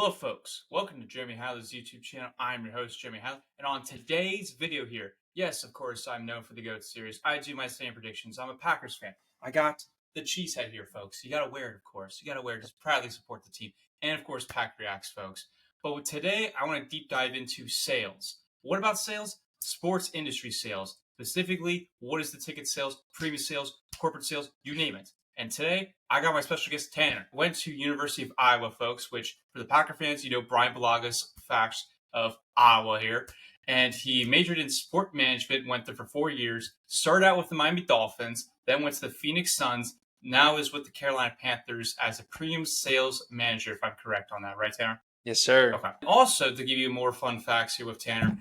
Hello, folks. Welcome to Jeremy Howley's YouTube channel. I'm your host, Jeremy Howley. And on today's video here, yes, of course, I'm known for the GOAT series. I do my same predictions. I'm a Packers fan. I got the cheese head here, folks. You got to wear it, of course. You got to wear it. Just proudly support the team. And, of course, Pack Reacts, folks. But today, I want to deep dive into sales. What about sales? Sports industry sales. Specifically, what is the ticket sales, premium sales, corporate sales, you name it. And today, I got my special guest, Tanner. Went to University of Iowa, folks, which for the Packer fans, you know Brian Balaga's facts of Iowa here. And he majored in sport management, went there for 4 years, started out with the Miami Dolphins, then went to the Phoenix Suns, now is with the Carolina Panthers as a premium sales manager, if I'm correct on that. Right, Tanner? Yes, sir. Okay. Also, to give you more fun facts here with Tanner,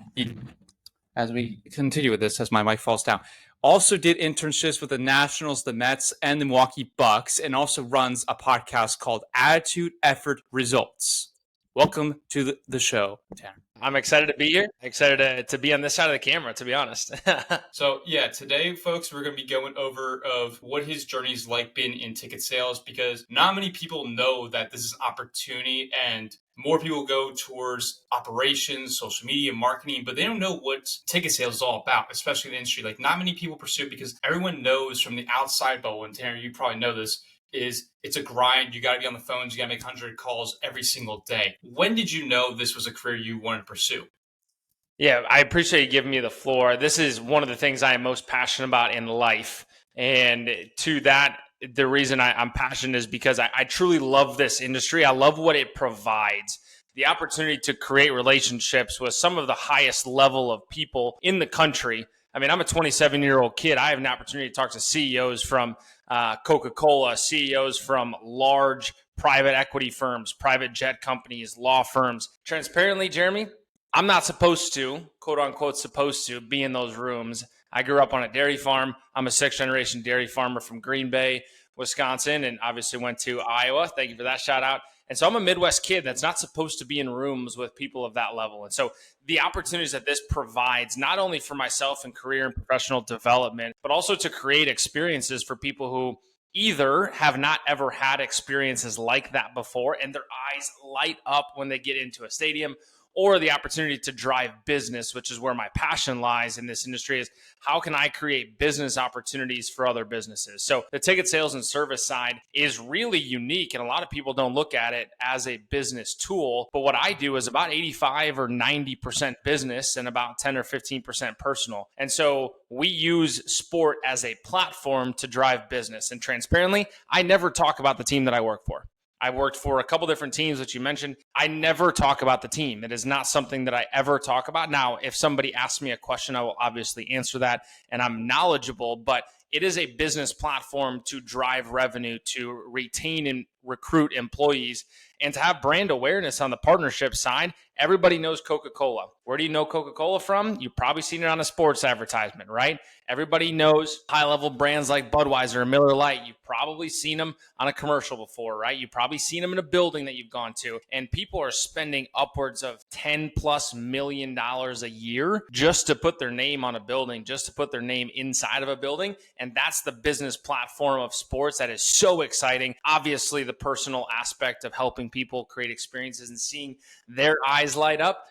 as we continue with this, as my mic falls down, also did internships with the Nationals, the Mets, and the Milwaukee Bucks, and also runs a podcast called Attitude, Effort, Results. Welcome to the show, Tanner. I'm excited to be here. Excited to be on this side of the camera, to be honest. So, yeah, today, folks, we're going to be going over of what his journey's like been in ticket sales, because not many people know that this is an opportunity, and more people go towards operations, social media, marketing, but they don't know what ticket sales is all about, especially in the industry. Like, not many people pursue it because everyone knows from the outside bubble, and Tanner, you probably know this, is it's a grind. You got to be on the phones. You got to make 100 calls every single day. When did you know this was a career you wanted to pursue? Yeah, I appreciate you giving me the floor. This is one of the things I am most passionate about in life. And to that, the reason I'm passionate is because I truly love this industry. I love what it provides. The opportunity to create relationships with some of the highest level of people in the country. I mean, I'm a 27-year-old kid. I have an opportunity to talk to CEOs from Coca-Cola, CEOs from large private equity firms, private jet companies, law firms. Transparently, Jeremy, I'm not supposed to, quote unquote, supposed to be in those rooms. I grew up on a dairy farm. I'm a 6th-generation dairy farmer from Green Bay, Wisconsin, and obviously went to Iowa. Thank you for that shout out. And so I'm a Midwest kid that's not supposed to be in rooms with people of that level. And so the opportunities that this provides, not only for myself in career and professional development, but also to create experiences for people who either have not ever had experiences like that before and their eyes light up when they get into a stadium, or the opportunity to drive business, which is where my passion lies in this industry, is how can I create business opportunities for other businesses? So the ticket sales and service side is really unique, and a lot of people don't look at it as a business tool. But what I do is about 85 or 90% business and about 10 or 15% personal. And so we use sport as a platform to drive business. And transparently, I never talk about the team that I work for. I worked for a couple different teams that you mentioned. I never talk about the team. It is not something that I ever talk about. Now, if somebody asks me a question, I will obviously answer that, and I'm knowledgeable, but it is a business platform to drive revenue, to retain and recruit employees, and to have brand awareness on the partnership side. Everybody knows Coca-Cola. Where do you know Coca-Cola from? You've probably seen it on a sports advertisement, right? Everybody knows high-level brands like Budweiser or Miller Lite. You've probably seen them on a commercial before, right? You've probably seen them in a building that you've gone to. And people are spending upwards of $10+ million a year just to put their name on a building, just to put their name inside of a building. And that's the business platform of sports that is so exciting. Obviously, the personal aspect of helping people create experiences and seeing their eyes light up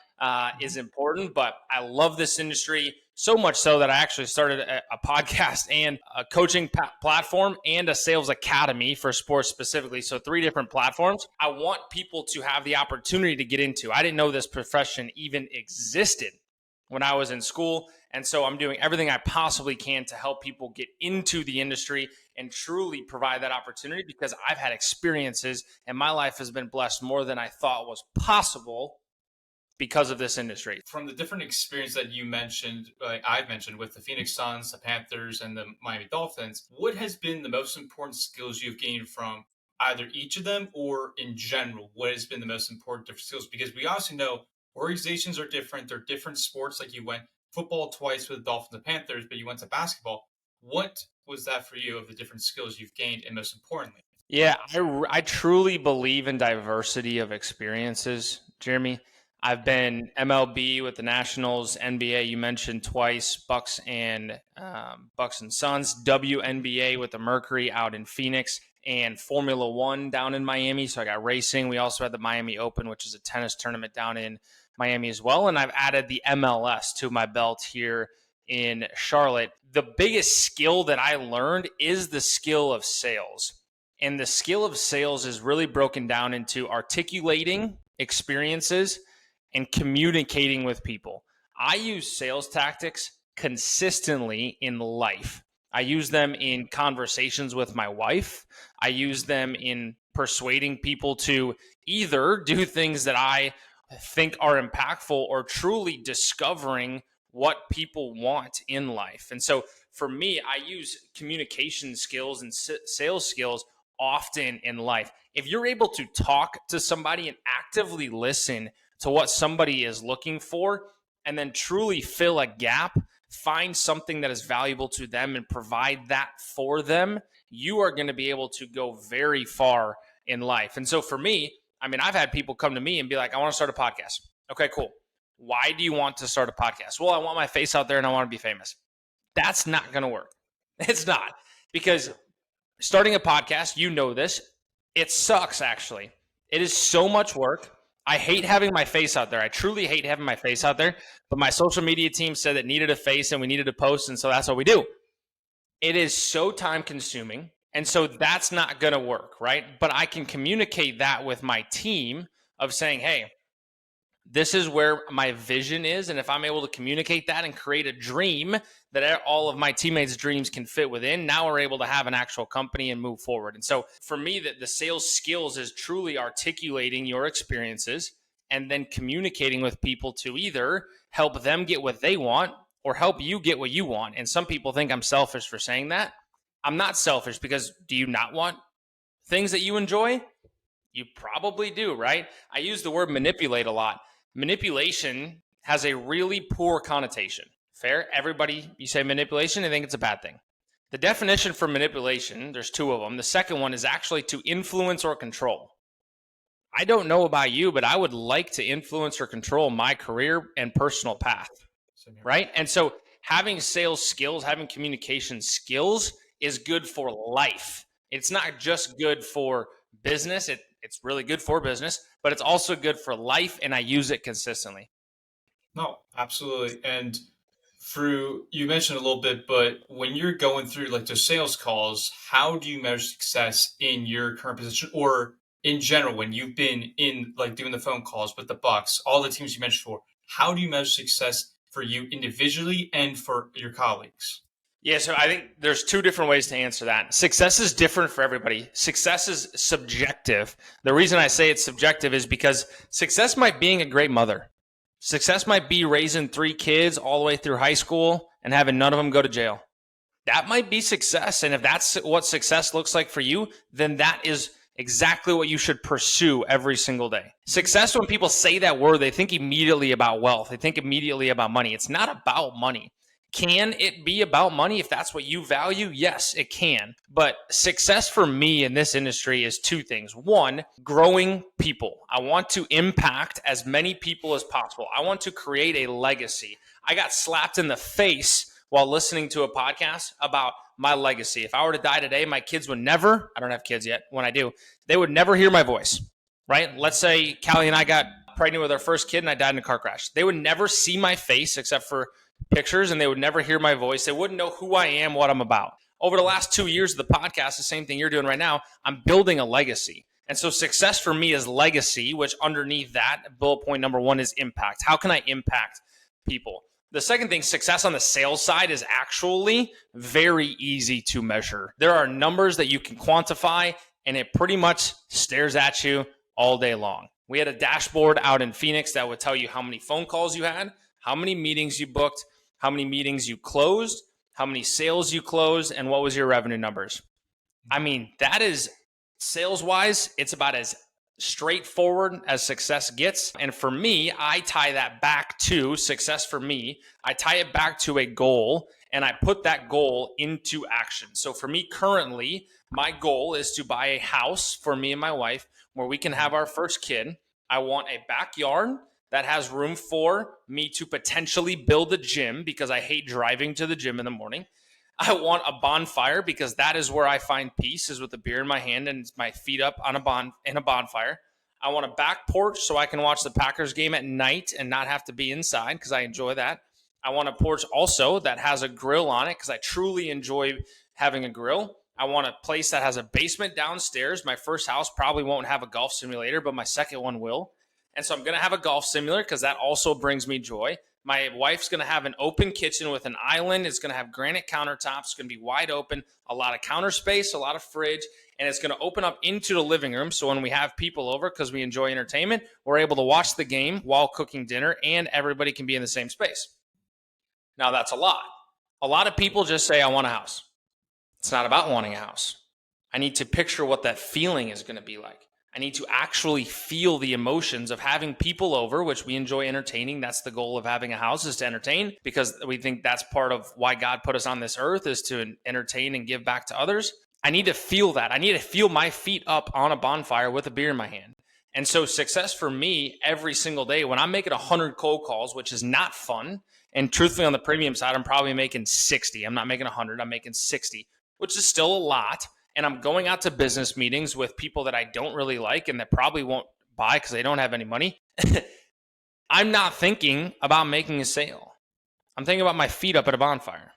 is important, but I love this industry so much so that I actually started a podcast and a coaching platform and a sales academy for sports specifically. So 3 different platforms I want people to have the opportunity to get into. I didn't know this profession even existed when I was in school. And so I'm doing everything I possibly can to help people get into the industry and truly provide that opportunity, because I've had experiences and my life has been blessed more than I thought was possible because of this industry. From the different experience that you mentioned, like I've mentioned with the Phoenix Suns, the Panthers, and the Miami Dolphins, what has been the most important skills you've gained from either each of them, or in general, what has been the most important different skills? Because we also know organizations are different. They're different sports. Like you went football twice with the Dolphins and Panthers, but you went to basketball. What was that for you of the different skills you've gained, and most importantly? Yeah, I truly believe in diversity of experiences, Jeremy. I've been MLB with the Nationals, NBA you mentioned twice, Bucks and Suns, WNBA with the Mercury out in Phoenix, and Formula One down in Miami. So I got racing. We also had the Miami Open, which is a tennis tournament down in Miami as well. And I've added the MLS to my belt here in Charlotte. The biggest skill that I learned is the skill of sales. And the skill of sales is really broken down into articulating experiences and communicating with people. I use sales tactics consistently in life. I use them in conversations with my wife. I use them in persuading people to either do things that I think are impactful or truly discovering what people want in life. And so for me, I use communication skills and sales skills often in life. If you're able to talk to somebody and actively listen to what somebody is looking for, and then truly fill a gap, find something that is valuable to them and provide that for them, you are going to be able to go very far in life. And so for me, I mean, I've had people come to me and be like, I want to start a podcast. Okay, cool. Why do you want to start a podcast? Well, I want my face out there and I want to be famous. That's not going to work. It's not, because starting a podcast, you know this, it sucks actually. It is so much work. I hate having my face out there. I truly hate having my face out there, but my social media team said it needed a face and we needed to post, and so that's what we do. It is so time consuming, and so that's not going to work, right? But I can communicate that with my team of saying, hey, this is where my vision is. And if I'm able to communicate that and create a dream that all of my teammates' dreams can fit within, now we're able to have an actual company and move forward. And so for me, the sales skills is truly articulating your experiences and then communicating with people to either help them get what they want or help you get what you want. And some people think I'm selfish for saying that. I'm not selfish, because do you not want things that you enjoy? You probably do, right? I use the word manipulate a lot. Manipulation has a really poor connotation. Fair? Everybody, you say manipulation, they think it's a bad thing. The definition for manipulation, there's two of them. The second one is actually to influence or control. I don't know about you, but I would like to influence or control my career and personal path, right? And so having sales skills, having communication skills is good for life. It's not just good for business. It's really good for business, but it's also good for life, and I use it consistently. No, absolutely. And through, you mentioned a little bit, but when you're going through like the sales calls, how do you measure success in your current position, or in general when you've been in like doing the phone calls with the Bucks, all the teams you mentioned before? How do you measure success for you individually and for your colleagues? Yeah, so I think there's two different ways to answer that. Success is different for everybody. Success is subjective. The reason I say it's subjective is because success might be being a great mother. Success might be raising 3 kids all the way through high school and having none of them go to jail. That might be success. And if that's what success looks like for you, then that is exactly what you should pursue every single day. Success, when people say that word, they think immediately about wealth. They think immediately about money. It's not about money. Can it be about money if that's what you value? Yes, it can. But success for me in this industry is two things. One, growing people. I want to impact as many people as possible. I want to create a legacy. I got slapped in the face while listening to a podcast about my legacy. If I were to die today, my kids would never, I don't have kids yet, when I do, they would never hear my voice, right? Let's say Callie and I got pregnant with our first kid and I died in a car crash. They would never see my face except for pictures, and they would never hear my voice. They wouldn't know who I am, what I'm about. Over the last 2 years of the podcast, the same thing you're doing right now, I'm building a legacy. And so success for me is legacy, which underneath that, bullet point number 1 is impact. How can I impact people? The second thing, success on the sales side, is actually very easy to measure. There are numbers that you can quantify, and it pretty much stares at you all day long. We had a dashboard out in Phoenix that would tell you how many phone calls you had, how many meetings you booked, how many meetings you closed, how many sales you closed, and what was your revenue numbers. I mean, that is sales-wise, it's about as straightforward as success gets. And for me, I tie that back to success for me. I tie it back to a goal, and I put that goal into action. So for me currently, my goal is to buy a house for me and my wife where we can have our first kid. I want a backyard that has room for me to potentially build a gym, because I hate driving to the gym in the morning. I want a bonfire because that is where I find peace, is with a beer in my hand and my feet up on a bonfire. I want a back porch so I can watch the Packers game at night and not have to be inside because I enjoy that. I want a porch also that has a grill on it because I truly enjoy having a grill. I want a place that has a basement downstairs. My first house probably won't have a golf simulator, but my second one will. And so I'm going to have a golf simulator because that also brings me joy. My wife's going to have an open kitchen with an island. It's going to have granite countertops. It's going to be wide open, a lot of counter space, a lot of fridge, and it's going to open up into the living room. So when we have people over, because we enjoy entertainment, we're able to watch the game while cooking dinner, and everybody can be in the same space. Now, that's a lot. A lot of people just say, I want a house. It's not about wanting a house. I need to picture what that feeling is going to be like. I need to actually feel the emotions of having people over, which we enjoy entertaining. That's the goal of having a house, is to entertain, because we think that's part of why God put us on this earth, is to entertain and give back to others. I need to feel that. I need to feel my feet up on a bonfire with a beer in my hand. And so success for me every single day, when I'm making 100 cold calls, which is not fun, and truthfully on the premium side, I'm probably making 60. I'm not making 100, I'm making 60, which is still a lot. And I'm going out to business meetings with people that I don't really like and that probably won't buy because they don't have any money. I'm not thinking about making a sale. I'm thinking about my feet up at a bonfire.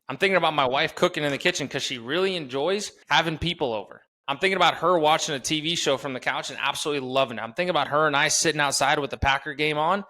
I'm thinking about my wife cooking in the kitchen because she really enjoys having people over. I'm thinking about her watching a TV show from the couch and absolutely loving it. I'm thinking about her and I sitting outside with the Packer game on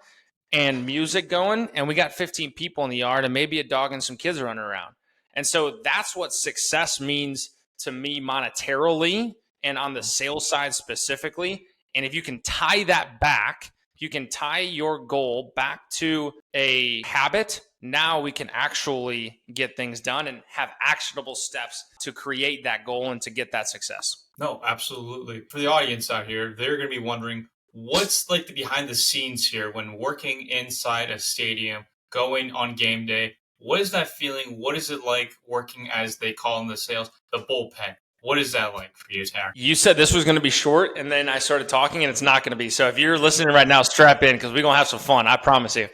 and music going, and we got 15 people in the yard and maybe a dog and some kids running around. And so that's what success means to me monetarily and on the sales side specifically. And if you can tie that back, you can tie your goal back to a habit. Now we can actually get things done and have actionable steps to create that goal and to get that success. No, absolutely. For the audience out here, they're going to be wondering, what's like the behind the scenes here when working inside a stadium, going on game day? What is that feeling? What is it like working, as they call in the sales, the bullpen? What is that like for you, Tanner? You said this was going to be short, and then I started talking, and it's not going to be. So if you're listening right now, strap in, because we're going to have some fun. I promise you.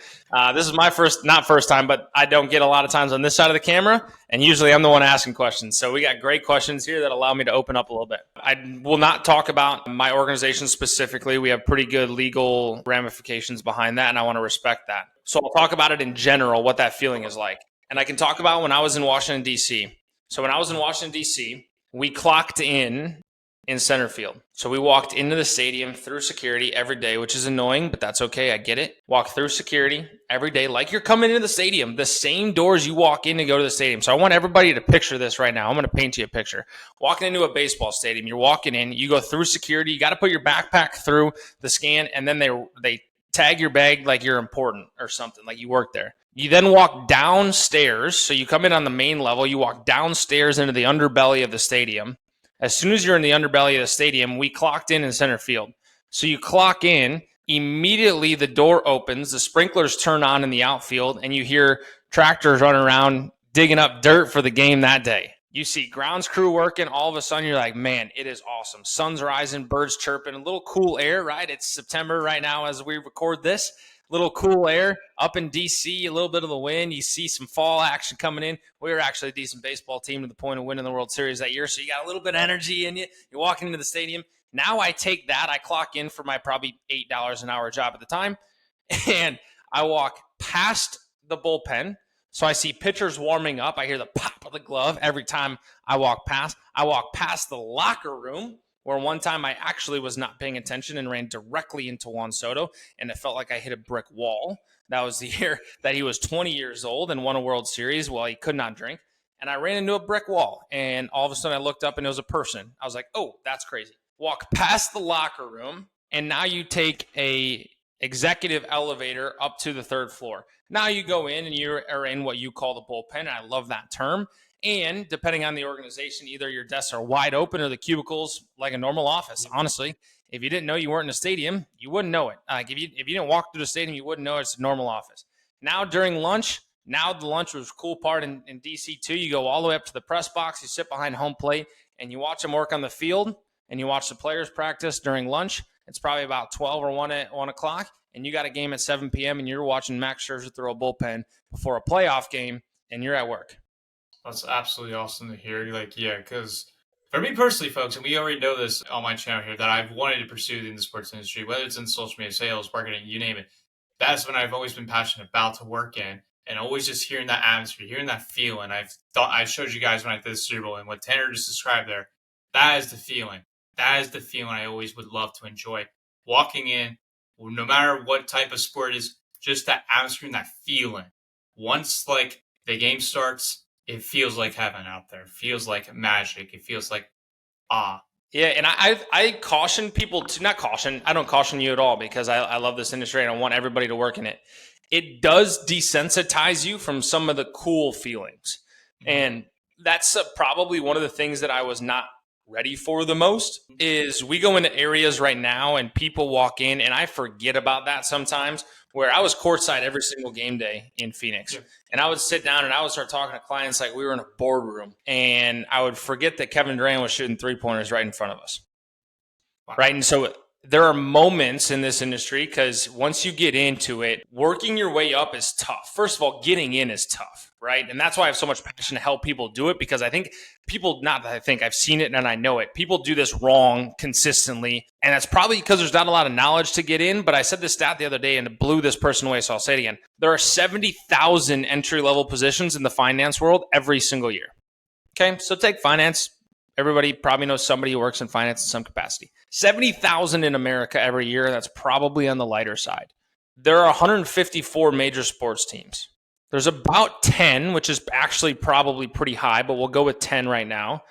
This is my not first time, but I don't get a lot of times on this side of the camera, and usually I'm the one asking questions. So we got great questions here that allow me to open up a little bit. I will not talk about my organization specifically. We have pretty good legal ramifications behind that, and I want to respect that. So I'll talk about it in general, what that feeling is like. And I can talk about when I was in Washington, D.C. So when I was in Washington, D.C., we clocked in center field. So we walked into the stadium through security every day, which is annoying, but that's okay. I get it. Walk through security every day like you're coming into the stadium, the same doors you walk in to go to the stadium. So I want everybody to picture this right now. I'm going to paint you a picture. Walking into a baseball stadium, you're walking in, you go through security, you got to put your backpack through the scan, and then they tag your bag like you're important or something, like you work there. You then walk downstairs. So you come in on the main level, you walk downstairs into the underbelly of the stadium. As soon as you're in the underbelly of the stadium, we clocked in center field. So you clock in, immediately the door opens, the sprinklers turn on in the outfield, and you hear tractors running around digging up dirt for the game that day. You see grounds crew working. All of a sudden, you're like, man, it is awesome. Sun's rising, birds chirping, a little cool air, right? It's September right now as we record this. Little cool air up in DC, a little bit of the wind. You see some fall action coming in. We were actually a decent baseball team to the point of winning the World Series that year. So you got a little bit of energy in you. You're walking into the stadium. Now I take that. I clock in for my probably $8 an hour job at the time. And I walk past the bullpen. So I see pitchers warming up. I hear the pop of the glove every time I walk past. I walk past the locker room, where one time I actually was not paying attention and ran directly into Juan Soto, and it felt like I hit a brick wall. That was the year that he was 20 years old and won a World Series while he could not drink. And I ran into a brick wall, and all of a sudden I looked up and it was a person. I was like, oh, that's crazy. Walk past the locker room, and now you take a executive elevator up to the third floor. Now you go in and you are in what you call the bullpen, and I love that term. And depending on the organization, either your desks are wide open or the cubicles like a normal office. Honestly, if you didn't know you weren't in a stadium, you wouldn't know it. Like if you didn't walk through the stadium, you wouldn't know it's a normal office. Now during lunch, the lunch was a cool part in DC too. You go all the way up to the press box, you sit behind home plate, and you watch them work on the field, and you watch the players practice during lunch. It's probably about 12 or 1 o'clock, and you got a game at 7 p.m., and you're watching Max Scherzer throw a bullpen before a playoff game, and you're at work. That's absolutely awesome to hear. Like, yeah, because for me personally, folks, and we already know this on my channel here, that I've wanted to pursue in the sports industry, whether it's in social media, sales, marketing, you name it. That's when I've always been passionate about to work in, and always just hearing that atmosphere, hearing that feeling. I showed you guys when I did the Super Bowl, and what Tanner just described there. That is the feeling. That is the feeling I always would love to enjoy. Walking in, no matter what type of sport it is, just that atmosphere and that feeling. Once like the game starts, it feels like heaven out there. It feels like magic. It feels like ah. Yeah, and I caution people to not caution. I don't caution you at all because I love this industry and I want everybody to work in it. It does desensitize you from some of the cool feelings, and that's probably one of the things that I was not ready for the most. Is we go into areas right now and people walk in, and I forget about that sometimes. Where I was courtside every single game day in Phoenix. Yeah. And I would sit down and I would start talking to clients like we were in a boardroom. And I would forget that Kevin Durant was shooting 3-pointers right in front of us. Wow. Right. And so there are moments in this industry because once you get into it, working your way up is tough. First of all, getting in is tough. Right. And that's why I have so much passion to help people do it because I think people, not that I think, I've seen it and I know it. People do this wrong consistently. And that's probably because there's not a lot of knowledge to get in. But I said this stat the other day and it blew this person away. So I'll say it again. There are 70,000 entry level positions in the finance world every single year. Okay. So take finance. Everybody probably knows somebody who works in finance in some capacity. 70,000 in America every year. That's probably on the lighter side. There are 154 major sports teams. There's about 10, which is actually probably pretty high, but we'll go with 10 right now.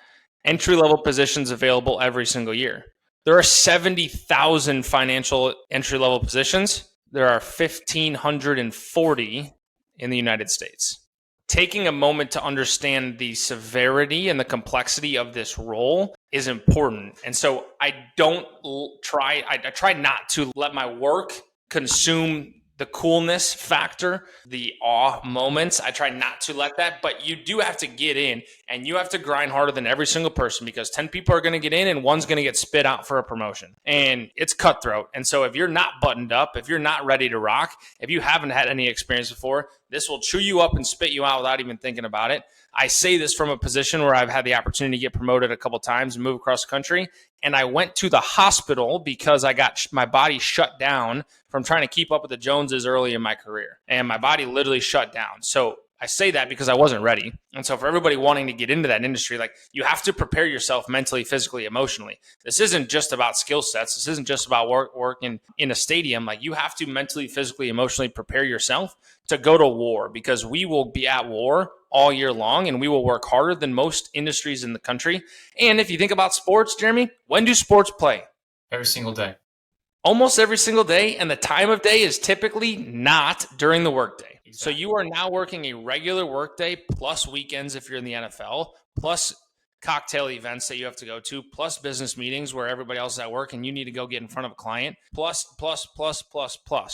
Entry-level positions available every single year. There are 70,000 financial entry-level positions. There are 1,540 in the United States. Taking a moment to understand the severity and the complexity of this role is important. And so I try not to let my work consume the coolness factor, the awe moments. I try not to let that, but you do have to get in and you have to grind harder than every single person because 10 people are going to get in and one's going to get spit out for a promotion. And it's cutthroat. And so if you're not buttoned up, if you're not ready to rock, if you haven't had any experience before, this will chew you up and spit you out without even thinking about it. I say this from a position where I've had the opportunity to get promoted a couple times and move across the country. And I went to the hospital because I got my body shut down from trying to keep up with the Joneses early in my career. And my body literally shut down. So I say that because I wasn't ready. And so for everybody wanting to get into that industry, like you have to prepare yourself mentally, physically, emotionally. This isn't just about skill sets. This isn't just about working in a stadium. Like you have to mentally, physically, emotionally prepare yourself to go to war because we will be at war all year long and we will work harder than most industries in the country. And if you think about sports, Jeremy, when do sports play? Every single day. Almost every single day. And the time of day is typically not during the workday. Exactly. So you are now working a regular workday plus weekends if you're in the NFL, plus cocktail events that you have to go to, plus business meetings where everybody else is at work and you need to go get in front of a client, plus,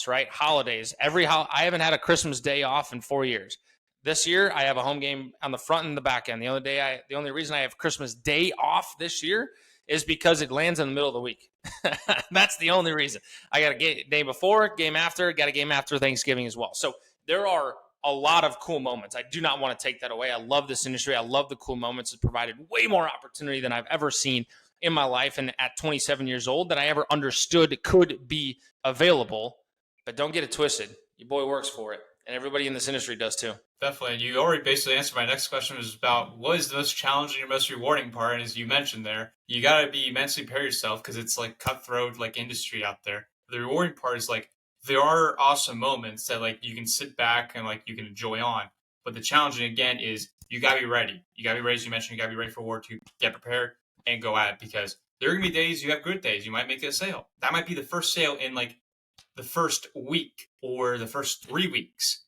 right? Holidays. I haven't had a Christmas day off in 4 years. This year, I have a home game on the front and the back end. The only reason I have Christmas day off this year is because it lands in the middle of the week. That's the only reason. I got a day before, game after, got a game after Thanksgiving as well. So there are a lot of cool moments. I do not want to take that away. I love this industry. I love the cool moments. It's provided way more opportunity than I've ever seen in my life. And at 27 years old, that I ever understood could be available. But don't get it twisted. Your boy works for it. And everybody in this industry does too. Definitely. And you already basically answered my next question, was about what is the most challenging or most rewarding part? And as you mentioned there, you got to be mentally prepare yourself because it's like cutthroat like industry out there. The rewarding part is like there are awesome moments that like you can sit back and like you can enjoy on. But the challenging again is you got to be ready. You got to be ready, as you mentioned, you got to be ready for war to get prepared and go at it because there are going to be days you have good days. You might make a sale. That might be the first sale in like the first week or the first 3 weeks.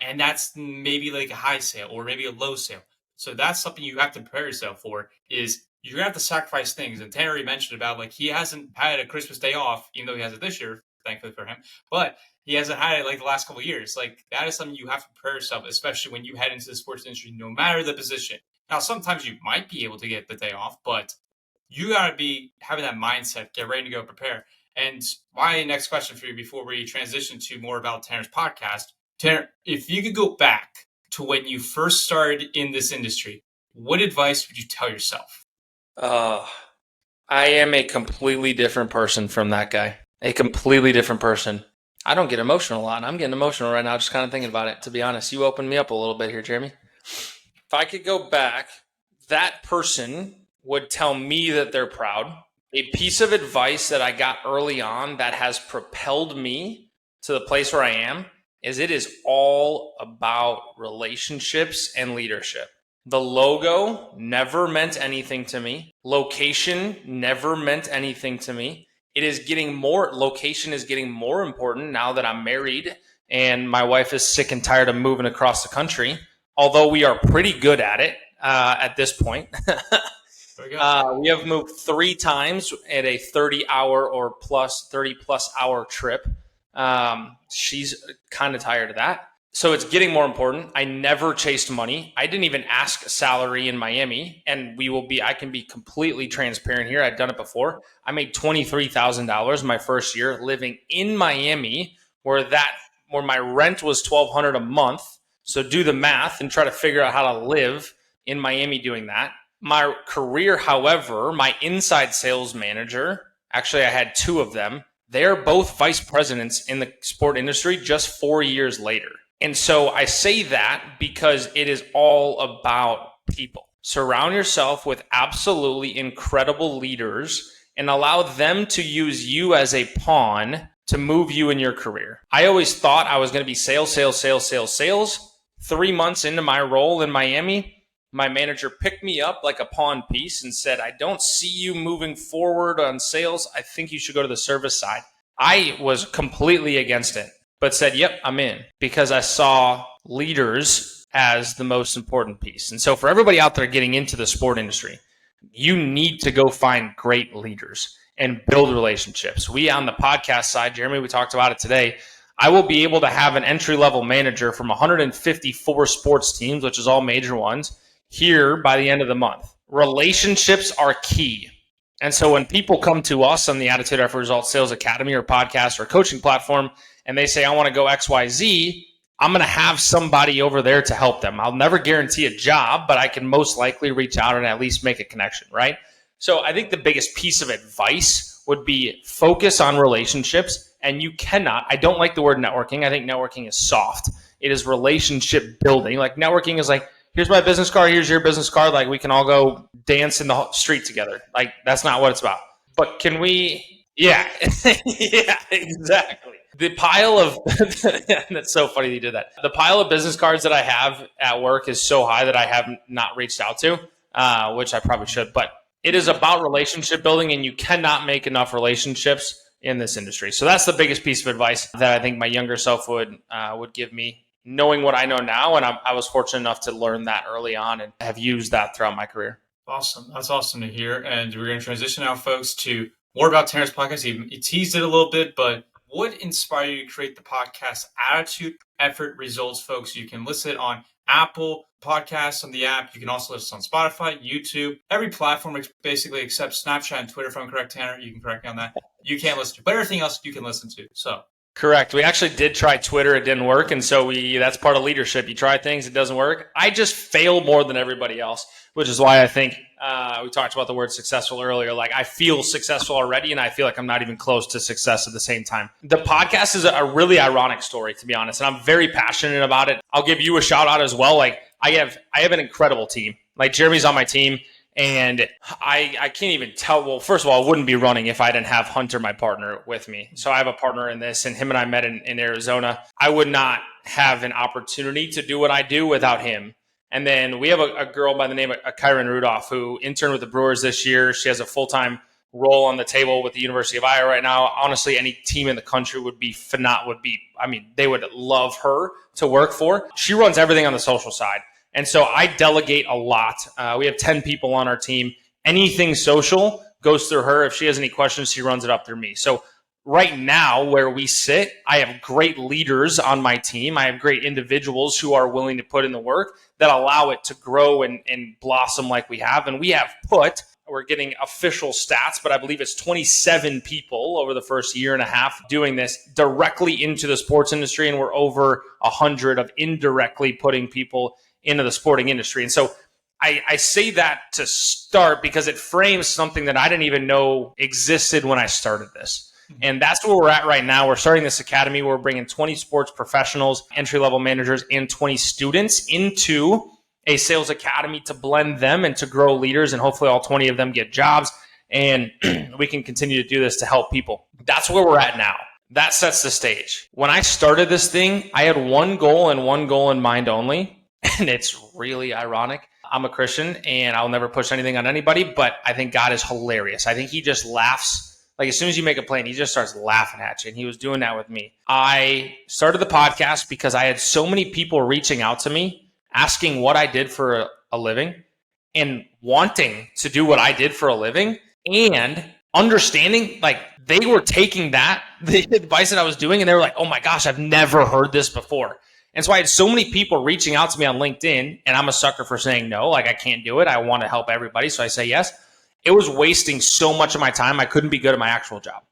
And that's maybe like a high sale or maybe a low sale. So that's something you have to prepare yourself for is you're going to have to sacrifice things. And Tanner already mentioned about like he hasn't had a Christmas day off, even though he has it this year, thankfully for him. But he hasn't had it like the last couple of years. Like that is something you have to prepare yourself, especially when you head into the sports industry, no matter the position. Now, sometimes you might be able to get the day off, but you got to be having that mindset, get ready to go prepare. And my next question for you before we transition to more about Tanner's podcast, Tanner, if you could go back to when you first started in this industry, what advice would you tell yourself? I am a completely different person from that guy. A completely different person. I don't get emotional a lot. And I'm getting emotional right now just kind of thinking about it, to be honest. You opened me up a little bit here, Jeremy. If I could go back, that person would tell me that they're proud. A piece of advice that I got early on that has propelled me to the place where I am is it is all about relationships and leadership. The logo never meant anything to me. Location never meant anything to me. Location is getting more important now that I'm married and my wife is sick and tired of moving across the country, although we are pretty good at it at this point. We have moved 3 times at a 30 plus hour trip. She's kind of tired of that. So it's getting more important. I never chased money. I didn't even ask salary in Miami. And I can be completely transparent here. I've done it before. I made $23,000 my first year living in Miami where my rent was $1,200 a month. So do the math and try to figure out how to live in Miami doing that. My career, however, my inside sales manager, actually I had 2 of them. They're both vice presidents in the sport industry just 4 years later. And so I say that because it is all about people. Surround yourself with absolutely incredible leaders and allow them to use you as a pawn to move you in your career. I always thought I was going to be sales. 3 months into my role in Miami, my manager picked me up like a pawn piece and said, I don't see you moving forward on sales. I think you should go to the service side. I was completely against it, but said, yep, I'm in, because I saw leaders as the most important piece. And so for everybody out there getting into the sport industry, you need to go find great leaders and build relationships. We on the podcast side, Jeremy, we talked about it today. I will be able to have an entry-level manager from 154 sports teams, which is all major ones, here by the end of the month. Relationships are key. And so when people come to us on the Attitude After Results Sales Academy or podcast or coaching platform, and they say, I want to go XYZ, I'm going to have somebody over there to help them. I'll never guarantee a job, but I can most likely reach out and at least make a connection, right? So I think the biggest piece of advice would be focus on relationships. And I don't like the word networking. I think networking is soft. It is relationship building. Like networking is like, here's my business card, here's your business card. Like we can all go dance in the street together. Like that's not what it's about. But can we? Yeah, yeah, exactly. The pile of that's so funny you did that. The pile of business cards that I have at work is so high that I have not reached out to, which I probably should. But it is about relationship building, and you cannot make enough relationships in this industry. So that's the biggest piece of advice that I think my younger self would give me, knowing what I know now. And I was fortunate enough to learn that early on and have used that throughout my career. Awesome. That's awesome to hear. And we're going to transition now, folks, to more about Tanner's podcast. He teased it a little bit, but what inspired you to create the podcast Attitude, Effort, Results, folks? You can listen on Apple Podcasts on the app. You can also listen on Spotify, YouTube, every platform basically except Snapchat and Twitter, if I'm correct, Tanner. You can correct me on that. You can't listen to, but everything else you can listen to. So correct. We actually did try Twitter. It didn't work. And so that's part of leadership. You try things, it doesn't work. I just fail more than everybody else, which is why I think we talked about the word successful earlier. Like I feel successful already, and I feel like I'm not even close to success at the same time. The podcast is a really ironic story, to be honest, and I'm very passionate about it. I'll give you a shout out as well. Like I have an incredible team. Like Jeremy's on my team. And I can't even tell. Well, first of all, I wouldn't be running if I didn't have Hunter, my partner, with me. So I have a partner in this, and him and I met in Arizona. I would not have an opportunity to do what I do without him. And then we have a girl by the name of Kyron Rudolph who interned with the Brewers this year. She has a full-time role on the table with the University of Iowa right now. Honestly, any team in the country they would love her to work for. She runs everything on the social side. And so I delegate a lot. We have 10 people on our team. Anything social goes through her. If she has any questions, she runs it up through me. So right now where we sit, I have great leaders on my team. I have great individuals who are willing to put in the work that allow it to grow and blossom like we have. And we have put we're getting official stats, but I believe it's 27 people over the first year and a half doing this directly into the sports industry. And we're over 100 of indirectly putting people into the sporting industry. And so I say that to start because it frames something that I didn't even know existed when I started this. And that's where we're at right now. We're starting this academy. We're bringing 20 sports professionals, entry-level managers, and 20 students into a sales academy to blend them and to grow leaders. And hopefully all 20 of them get jobs. And we can continue to do this to help people. That's where we're at now. That sets the stage. When I started this thing, I had one goal and one goal in mind only. And it's really ironic. I'm a Christian and I'll never push anything on anybody, but I think God is hilarious. I think he just laughs. Like as soon as you make a plan, he just starts laughing at you. And he was doing that with me. I started the podcast because I had so many people reaching out to me, asking what I did for a living and wanting to do what I did for a living and understanding like they were taking that, the advice that I was doing, and they were like, oh my gosh, I've never heard this before. And so I had so many people reaching out to me on LinkedIn, and I'm a sucker for saying no, like I can't do it. I want to help everybody. So I say yes. It was wasting so much of my time. I couldn't be good at my actual job.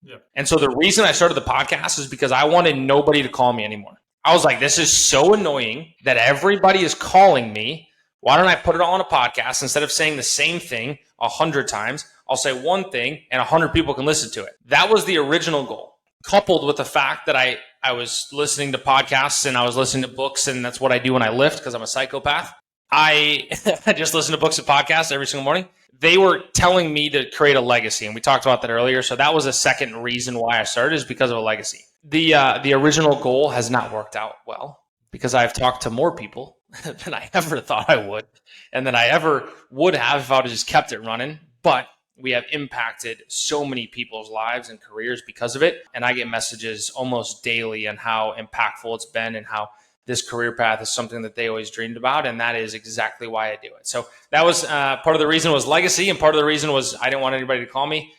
Yep. And so the reason I started the podcast is because I wanted nobody to call me anymore. I was like, this is so annoying that everybody is calling me. Why don't I put it all on a podcast? Instead of saying the same thing 100 times, I'll say one thing and 100 people can listen to it. That was the original goal, coupled with the fact that I was listening to podcasts and I was listening to books, and that's what I do when I lift because I'm a psychopath. I just listen to books and podcasts every single morning. They were telling me to create a legacy, and we talked about that earlier. So that was a second reason why I started, is because of a legacy. The original goal has not worked out well because I've talked to more people than I ever thought I would, and than I ever would have if I would have just kept it running. But we have impacted so many people's lives and careers because of it. And I get messages almost daily on how impactful it's been and how this career path is something that they always dreamed about. And that is exactly why I do it. So that was part of the reason was legacy. And part of the reason was I didn't want anybody to call me,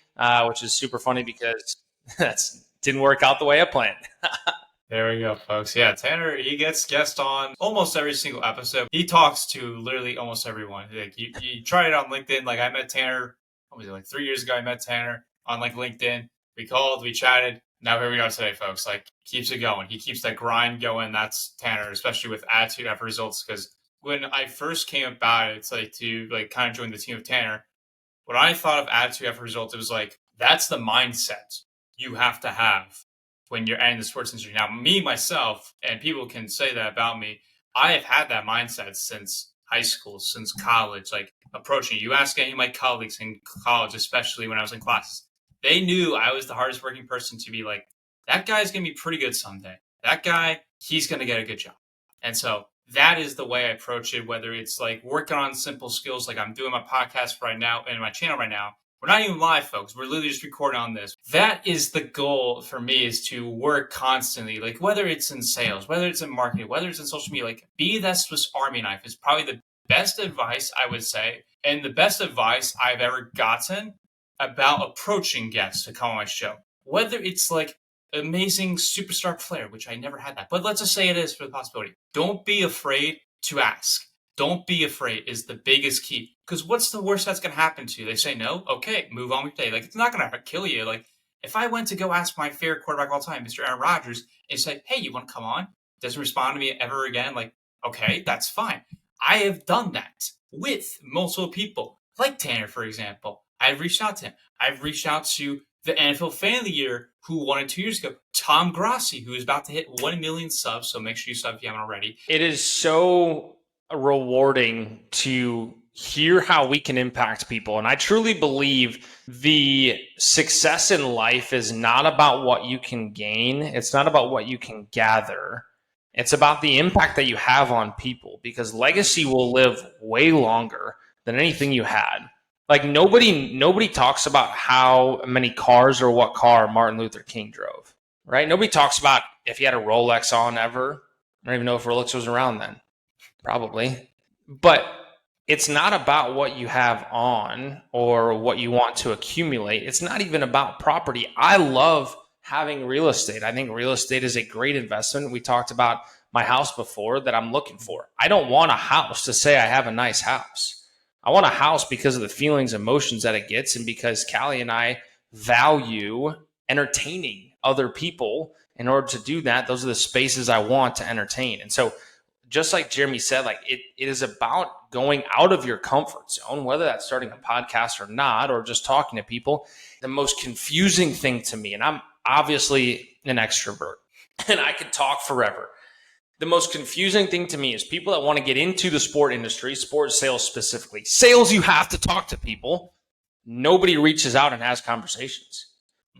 which is super funny because that didn't work out the way I planned. There we go, folks. Yeah, Tanner, he gets guest on almost every single episode. He talks to literally almost everyone. Like you try it on LinkedIn. Like I met Tanner, what was it, like 3 years ago? I met Tanner on like LinkedIn. We called, we chatted. Now here we are today, folks. Like keeps it going. He keeps that grind going. That's Tanner, especially with attitude after results. Because when I first came about, it's like to like kind of join the team of Tanner. When I thought of attitude after results, it was like that's the mindset you have to have when you're in the sports industry. Now, me, myself, and people can say that about me, I have had that mindset since high school, since college, like approaching it. You ask any of my colleagues in college, especially when I was in classes, they knew I was the hardest working person to be like, that guy's going to be pretty good someday. That guy, he's going to get a good job. And so that is the way I approach it, whether it's like working on simple skills, like I'm doing my podcast right now and my channel right now. We're not even live, folks. We're literally just recording on this. That is the goal for me, is to work constantly. Like whether it's in sales, whether it's in marketing, whether it's in social media, like be that Swiss Army knife is probably the best advice I would say. And the best advice I've ever gotten about approaching guests to come on my show. Whether it's like amazing superstar player, which I never had that, but let's just say it is for the possibility. Don't be afraid to ask. Don't be afraid is the biggest key. Because what's the worst that's going to happen to you? They say no? Okay, move on with your day. Like, it's not going to kill you. Like, if I went to go ask my favorite quarterback of all time, Mr. Aaron Rodgers, and say, hey, you want to come on? Doesn't respond to me ever again. Like, okay, that's fine. I have done that with multiple people. Like Tanner, for example. I've reached out to him. I've reached out to the NFL Fan of the Year who won it 2 years ago. Tom Grossi, who is about to hit 1 million subs. So make sure you sub if you haven't already. It is so rewarding to hear how we can impact people. And I truly believe the success in life is not about what you can gain. It's not about what you can gather. It's about the impact that you have on people, because legacy will live way longer than anything you had. Like nobody talks about how many cars or what car Martin Luther King drove, right? Nobody talks about if he had a Rolex on ever. I don't even know if Rolex was around then. Probably. But it's not about what you have on or what you want to accumulate. It's not even about property. I love having real estate. I think real estate is a great investment. We talked about my house before that I'm looking for. I don't want a house to say I have a nice house. I want a house because of the feelings, emotions that it gets, and because Callie and I value entertaining other people. In order to do that, those are the spaces I want to entertain. And so just like Jeremy said, like it is about going out of your comfort zone, whether that's starting a podcast or not, or just talking to people. The most confusing thing to me, and I'm obviously an extrovert and I could talk forever. The most confusing thing to me is people that want to get into the sport industry, sports sales specifically. Sales, you have to talk to people. Nobody reaches out and has conversations.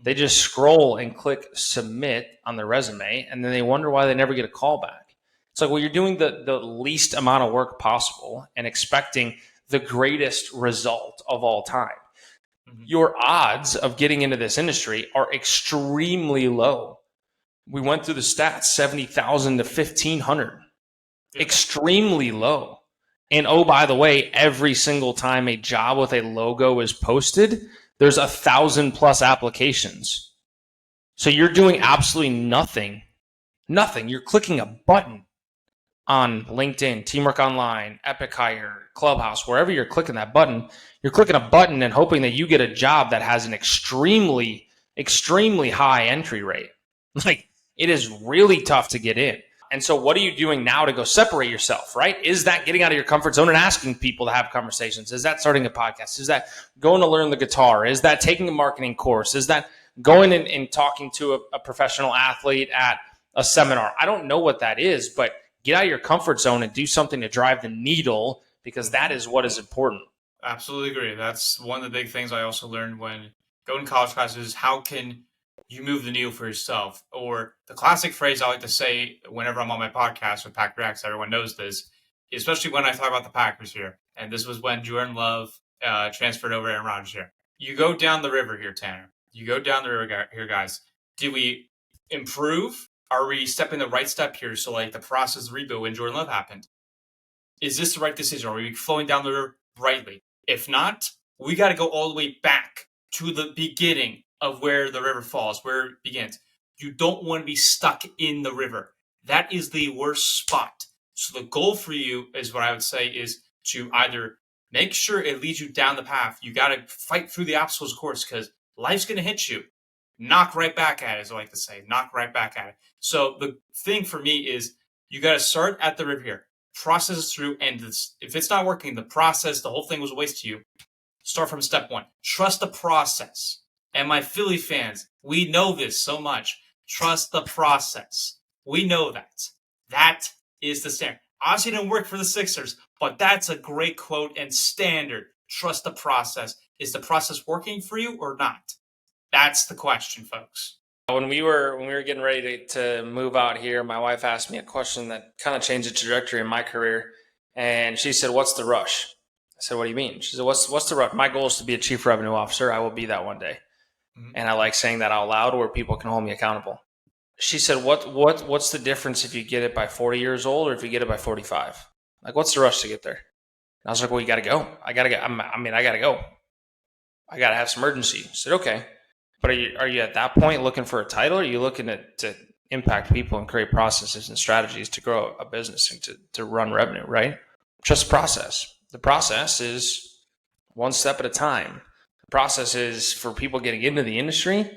They just scroll and click submit on their resume, and then they wonder why they never get a call back. It's like, well, you're doing the least amount of work possible and expecting the greatest result of all time. Your odds of getting into this industry are extremely low. We went through the stats, 70,000 to 1,500. Extremely low. And oh, by the way, every single time a job with a logo is posted, there's 1,000+ applications. So you're doing absolutely nothing. Nothing. You're clicking a button on LinkedIn, Teamwork Online, Epic Hire, Clubhouse, wherever you're clicking that button, you're clicking a button and hoping that you get a job that has an extremely, extremely high entry rate. Like, it is really tough to get in. And so what are you doing now to go separate yourself, right? Is that getting out of your comfort zone and asking people to have conversations? Is that starting a podcast? Is that going to learn the guitar? Is that taking a marketing course? Is that going and talking to a professional athlete at a seminar? I don't know what that is, but get out of your comfort zone and do something to drive the needle, because that is what is important. Absolutely agree. That's one of the big things I also learned when going to college classes. How can you move the needle for yourself? Or the classic phrase I like to say whenever I'm on my podcast with Pack Reacts, everyone knows this, especially when I talk about the Packers here. And this was when Jordan Love transferred over Aaron Rodgers here. You go down the river here, Tanner. You go down the river here, guys. Did we improve? Are we stepping the right step here? So like the process of rebuild when Jordan Love happened. Is this the right decision? Are we flowing down the river rightly? If not, we got to go all the way back to the beginning of where the river falls, where it begins. You don't want to be stuck in the river. That is the worst spot. So the goal for you is what I would say is to either make sure it leads you down the path. You got to fight through the obstacles, of course, because life's going to hit you. Knock right back at it, as I like to say. Knock right back at it. So the thing for me is you got to start at the river here. Process it through, and if it's not working, the process, the whole thing was a waste to you. Start from step one. Trust the process. And my Philly fans, we know this so much. Trust the process. We know that. That is the standard. Obviously, it didn't work for the Sixers, but that's a great quote and standard. Trust the process. Is the process working for you or not? That's the question, folks. When we were getting ready to move out here, my wife asked me a question that kind of changed the trajectory in my career. And she said, "What's the rush?" I said, "What do you mean?" She said, "What's the rush? My goal is to be a chief revenue officer. I will be that one day." Mm-hmm. And I like saying that out loud where people can hold me accountable. She said, what's the difference if you get it by 40 years old or if you get it by 45? Like, what's the rush to get there? And I was like, well, you got to go. I got to go. I got to go. I got to have some urgency. I said, okay. But are you at that point looking for a title? Or are you looking to impact people and create processes and strategies to grow a business and to run revenue, right? Trust the process. The process is one step at a time. The process is for people getting into the industry.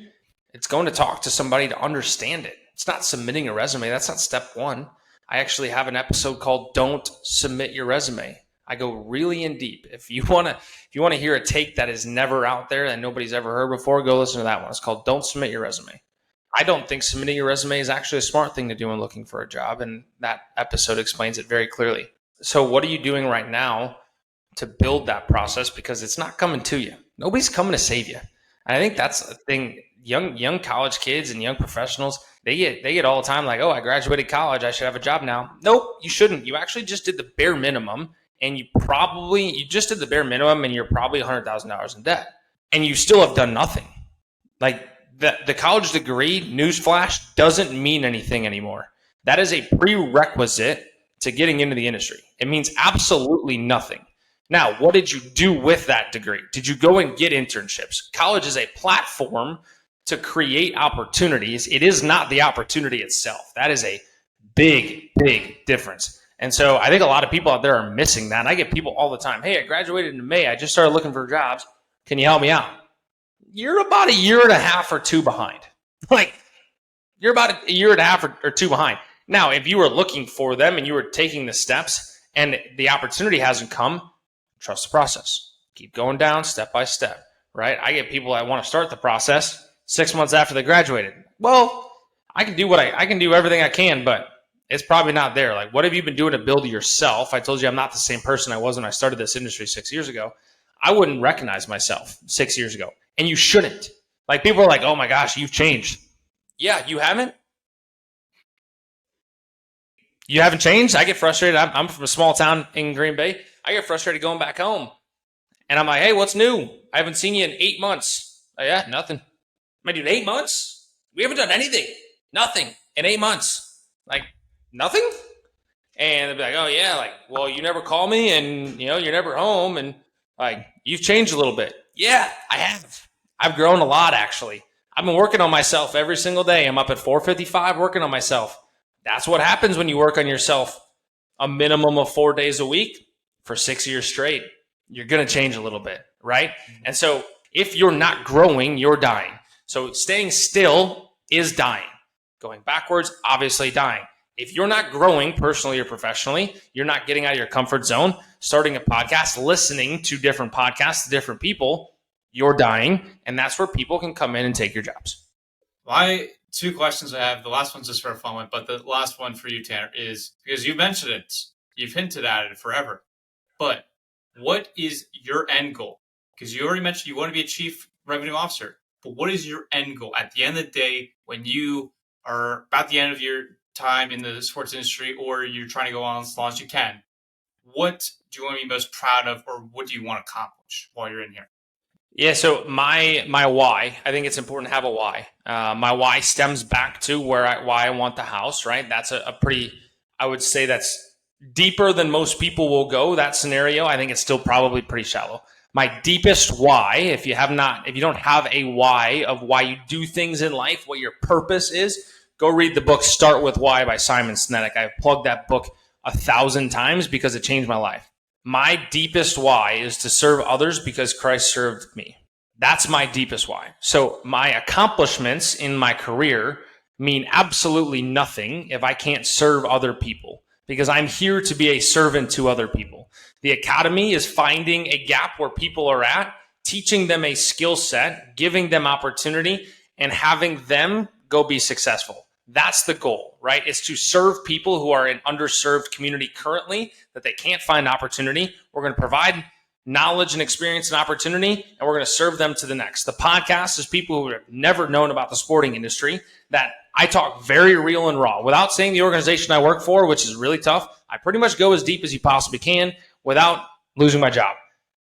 It's going to talk to somebody to understand it. It's not submitting a resume. That's not step one. I actually have an episode called "Don't Submit Your Resume." I go really in deep. If you want to hear a take that is never out there that nobody's ever heard before, go listen to that one. It's called "Don't Submit Your Resume." I don't think submitting your resume is actually a smart thing to do when looking for a job, and that episode explains it very clearly. So what are you doing right now to build that process? Because it's not coming to you. Nobody's coming to save you. And I think that's the thing. Young college kids and young professionals, they get all the time like, oh, I graduated college, I should have a job now. Nope, you shouldn't. You actually just did the bare minimum, and you just did the bare minimum, and you're probably $100,000 in debt, and you still have done nothing. Like the college degree, newsflash, doesn't mean anything anymore. That is a prerequisite to getting into the industry. It means absolutely nothing. Now, what did you do with that degree? Did you go and get internships? College is a platform to create opportunities. It is not the opportunity itself. That is a big, big difference. And so I think a lot of people out there are missing that. And I get people all the time, hey, I graduated in May. I just started looking for jobs. Can you help me out? You're about a year and a half or two behind. Like, you're about a year and a half or two behind. Now, if you were looking for them and you were taking the steps and the opportunity hasn't come, trust the process. Keep going down step by step, right? I get people that want to start the process 6 months after they graduated. Well, I can do everything I can, but it's probably not there. Like, what have you been doing to build yourself? I told you I'm not the same person I was when I started this industry 6 years ago. I wouldn't recognize myself 6 years ago, and you shouldn't. Like, people are like, oh my gosh, you've changed. Yeah, you haven't? You haven't changed? I get frustrated. I'm from a small town in Green Bay. I get frustrated going back home. And I'm like, hey, what's new? I haven't seen you in 8 months. Oh, yeah, nothing. My dude, 8 months? We haven't done anything. Nothing in 8 months. Like, nothing? And they'll be like, oh, yeah, like, well, you never call me and, you're never home. And, like, you've changed a little bit. Yeah, I have. I've grown a lot, actually. I've been working on myself every single day. I'm up at 4:55 working on myself. That's what happens when you work on yourself a minimum of 4 days a week for 6 years straight. You're going to change a little bit, right? And so if you're not growing, you're dying. So staying still is dying. Going backwards, obviously dying. If you're not growing personally or professionally, you're not getting out of your comfort zone, starting a podcast, listening to different podcasts, different people, you're dying. And that's where people can come in and take your jobs. My two questions I have, the last one's just for a fun one, but the last one for you, Tanner, is because you mentioned it, you've hinted at it forever, but what is your end goal? Because you already mentioned you want to be a chief revenue officer, but what is your end goal at the end of the day when you are about the end of your time in the sports industry or you're trying to go on as long as you can? What do you want to be most proud of, or what do you want to accomplish while you're in here? Yeah, so my why, I think it's important to have a why. My why stems back to why I want the house, right? That's a pretty, I would say that's deeper than most people will go. That scenario, I think it's still probably pretty shallow. My deepest why, if you don't have a why of why you do things in life, what your purpose is, go read the book Start With Why by Simon Sinek. I've plugged that book 1,000 times because it changed my life. My deepest why is to serve others because Christ served me. That's my deepest why. So my accomplishments in my career mean absolutely nothing if I can't serve other people, because I'm here to be a servant to other people. The academy is finding a gap where people are at, teaching them a skill set, giving them opportunity, and having them go be successful. That's the goal, right? It's to serve people who are in underserved community currently that they can't find opportunity. We're going to provide knowledge and experience and opportunity, and we're going to serve them to the next. The podcast is people who have never known about the sporting industry that I talk very real and raw. Without saying the organization I work for, which is really tough, I pretty much go as deep as you possibly can without losing my job.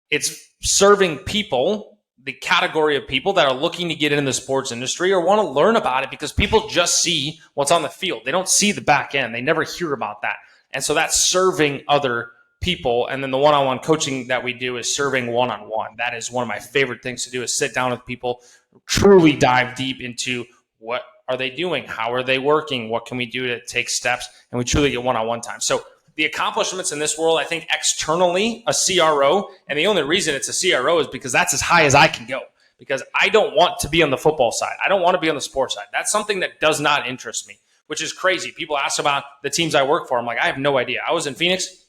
It's serving people, the category of people that are looking to get into the sports industry or want to learn about it, because people just see what's on the field. They don't see the back end. They never hear about that. And so that's serving other people. And then the one-on-one coaching that we do is serving one-on-one. That is one of my favorite things to do, is sit down with people, truly dive deep into what are they doing? How are they working? What can we do to take steps? And we truly get one-on-one time. So the accomplishments in this world, I think externally, a CRO, and the only reason it's a CRO is because that's as high as I can go, because I don't want to be on the football side. I don't want to be on the sports side. That's something that does not interest me, which is crazy. People ask about the teams I work for. I'm like, I have no idea. I was in Phoenix.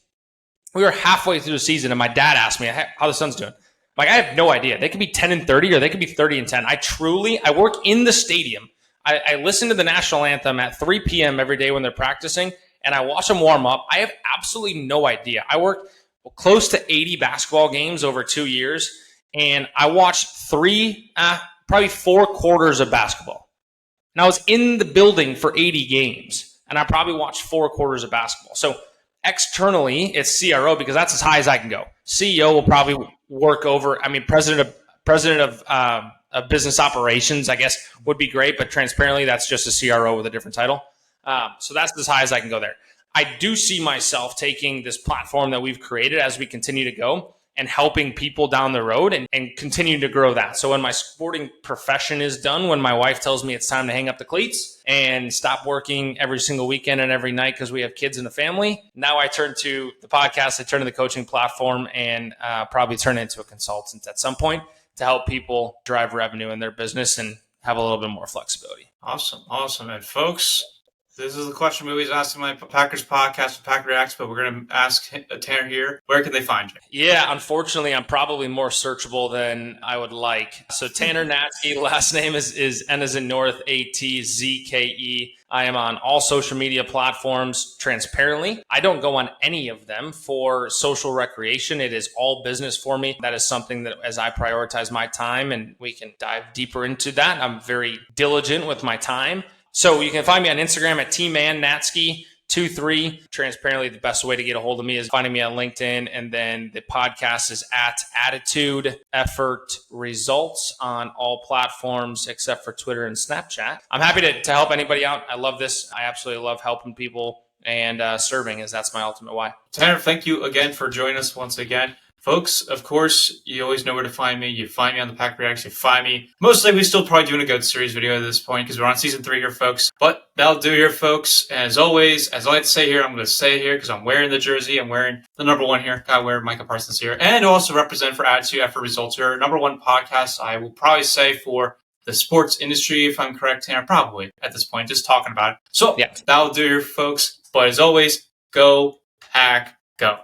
We were halfway through the season, and my dad asked me how the Suns doing. I'm like, I have no idea. They could be 10-30, or they could be 30-10. I work in the stadium. I listen to the national anthem at 3 p.m. every day when they're practicing, and I watch them warm up. I have absolutely no idea. I worked close to 80 basketball games over 2 years, and I watched probably 4 quarters of basketball. And I was in the building for 80 games, and I probably watched 4 quarters of basketball. So externally, it's CRO because that's as high as I can go. CEO will probably work over, president of business operations, I guess, would be great, but transparently, that's just a CRO with a different title. So that's as high as I can go there. I do see myself taking this platform that we've created as we continue to go and helping people down the road and continue to grow that. So when my sporting profession is done, when my wife tells me it's time to hang up the cleats and stop working every single weekend and every night because we have kids and a family, now I turn to the podcast, I turn to the coaching platform, and probably turn into a consultant at some point to help people drive revenue in their business and have a little bit more flexibility. Awesome. And folks, this is the question we always ask in my Packers podcast with Packer Reacts, but we're going to ask Tanner here, where can they find you? Yeah, unfortunately, I'm probably more searchable than I would like. So Tanner Natzke, last name is N as in North, A-T-Z-K-E. I am on all social media platforms transparently. I don't go on any of them for social recreation. It is all business for me. That is something that as I prioritize my time, and we can dive deeper into that, I'm very diligent with my time. So you can find me on Instagram at tmannatzke23. Transparently, the best way to get a hold of me is finding me on LinkedIn. And then the podcast is at Attitude Effort Results on all platforms except for Twitter and Snapchat. I'm happy to help anybody out. I love this. I absolutely love helping people and serving, as that's my ultimate why. Tanner, thank you again for joining us once again. Folks, of course, you always know where to find me. You find me on the Pack Reacts. You find me. Mostly, we still probably doing a GOAT series video at this point because we're on season 3 here, folks. But that'll do here, folks. And as always, as I like to say here, I'm going to say it here because I'm wearing the jersey. I'm wearing the number 1 here. I wear Micah Parsons here. And also represent for Attitude Effort Results here. Number 1 podcast, I will probably say, for the sports industry, if I'm correct, Tanner, probably at this point, just talking about it. So yeah, that'll do here, folks. But as always, go Pack, go.